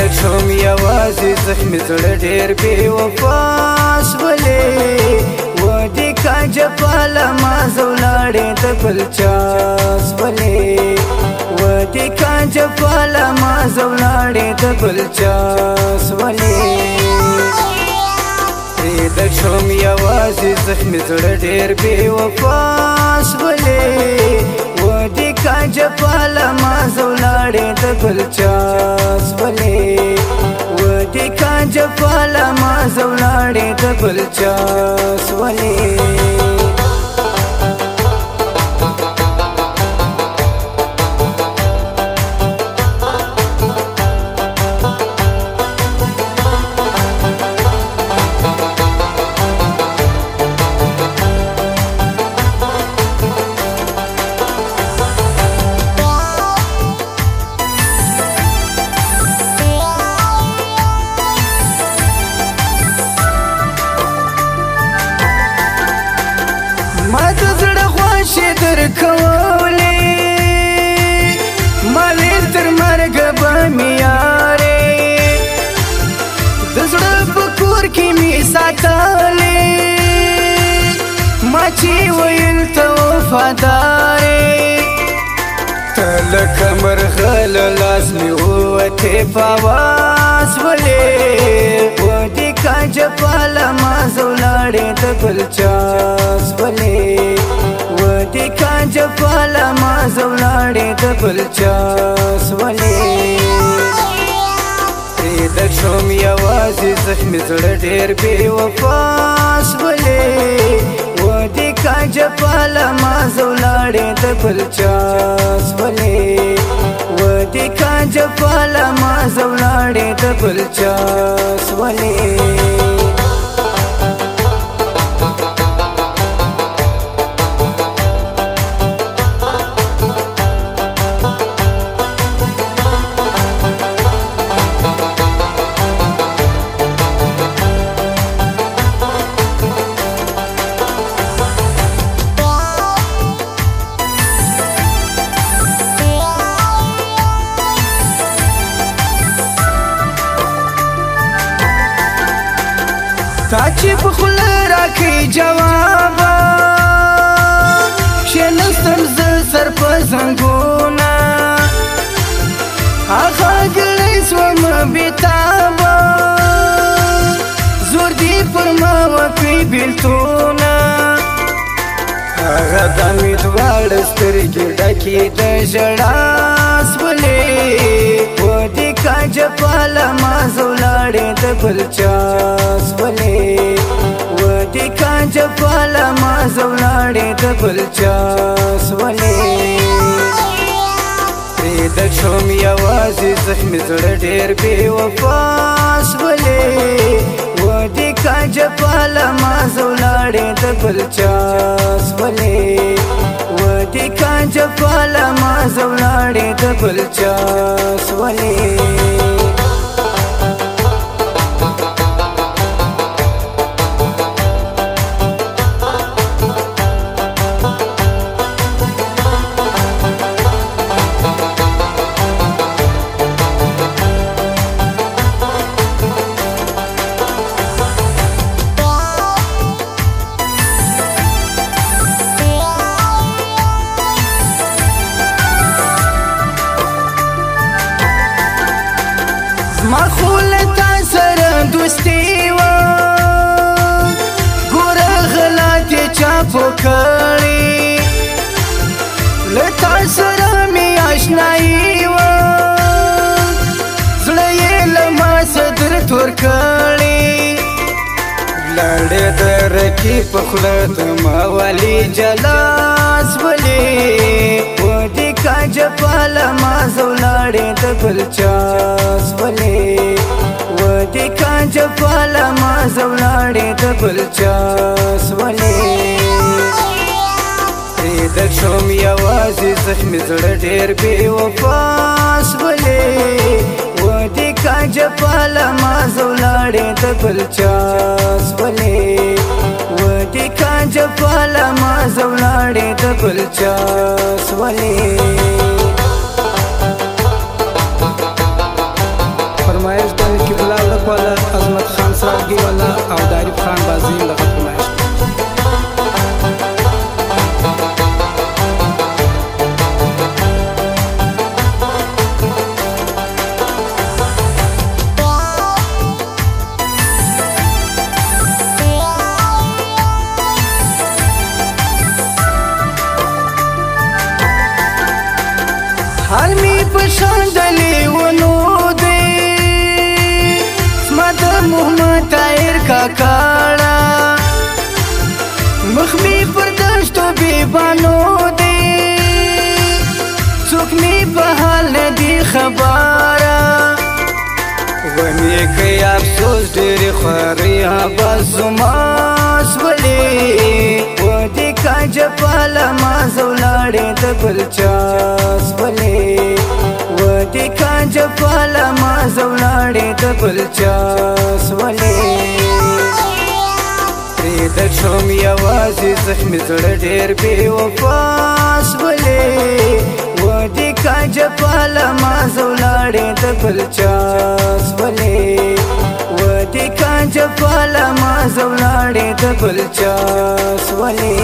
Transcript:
شوم یوازې زخمي زړه ډېر بې وفا شولې ودې کاجه پاله ما زه ولاړې د بل چا شولې ودې کاجه پاله ما زه ولاړې د بل چا شولې پرېږده شوم یوازې زخمي زړه ډېر بې وفا شولې ودې کاجه پاله ما زه ولاړې د بل چا شولې ودې کاجه پاله ما زه ولاړې د بل چا شولې ما د زړه خوښې درکولې ما ویل تر مرګه به مې یارې د زړه په کور کې مې ساتلې ما چې ویل ته وفادارې ته لکه مرغه له لاس مې ووتې په اواز ولې ودې کاجه پاله ما زه ولاړې د بل چا شولې ودې کاجه پاله ما زه ولاړې د بل چا شولې پرېږده شوم یوازې زخمي زړه ډېر بې وفا شولې ودې کاجه پاله ما زه ولاړې د بل چا شولې ودې کاجه پاله ما زه ولاړې د بل چا شولې تا چې په خوله راکړې جوابه کښېنستم زه سر په زنګونه هغه ګړی سومه بېتابه زور دې پر ما وکړې بېلتونه هغه د مې دواړه سترګې ډکې د ژړا شولې ودې کاجه پاله ما زه ولاړې د بل چا شولې ودې کاجه پاله ما زه ولاړې د بل چا شولې پرېږده شوم یوازې زخمي زړه ډېر بې وفا شولې ودې کاجه پاله ما زه ولاړې د بل چا شولې ودې کاجه پاله ما زه ولاړې د بل چا شولې ما خو له تا سره دوستي وه ګوره غلط یې چا پو کړې له تا سره مې اشنایي وه زړه یې له ما صدر تور کړې لاړې د رکې په خوله د ما ولې جلا شولې ودې کاجه پاله ما زه ولاړې د بل چا شولې ودې کاجه پاله ما زه ولاړې د بل چا شولې پرېږده شوم یوازې زخمي زړه ډېر بې وفا شولې ودې کاجه پاله ما زه ولاړې د بل چا شولې ودې کاجه پاله ما زه ولاړې د بل چا شولې فرمایي شاندلی ونو دی سمد محمد طاهر کاکاړه مخ می پر دشتو بیبانو دی څوک می په حال ندی خبره ونی کوي افسوس ډېرې خوارې عباس زما سولې و دې کاجه پاله ما زه ولاړې د بل چا سولې و دې کاجه پاله ما زه ولاړې د بل چا سولې پرېږده شوم یوازې زخمي زړه ډېر بې وفا سولې و دې کاجه پاله ما زه ولاړې د بل چا سولې و دې کاجه پاله ما زه ولاړې د بل چا سولې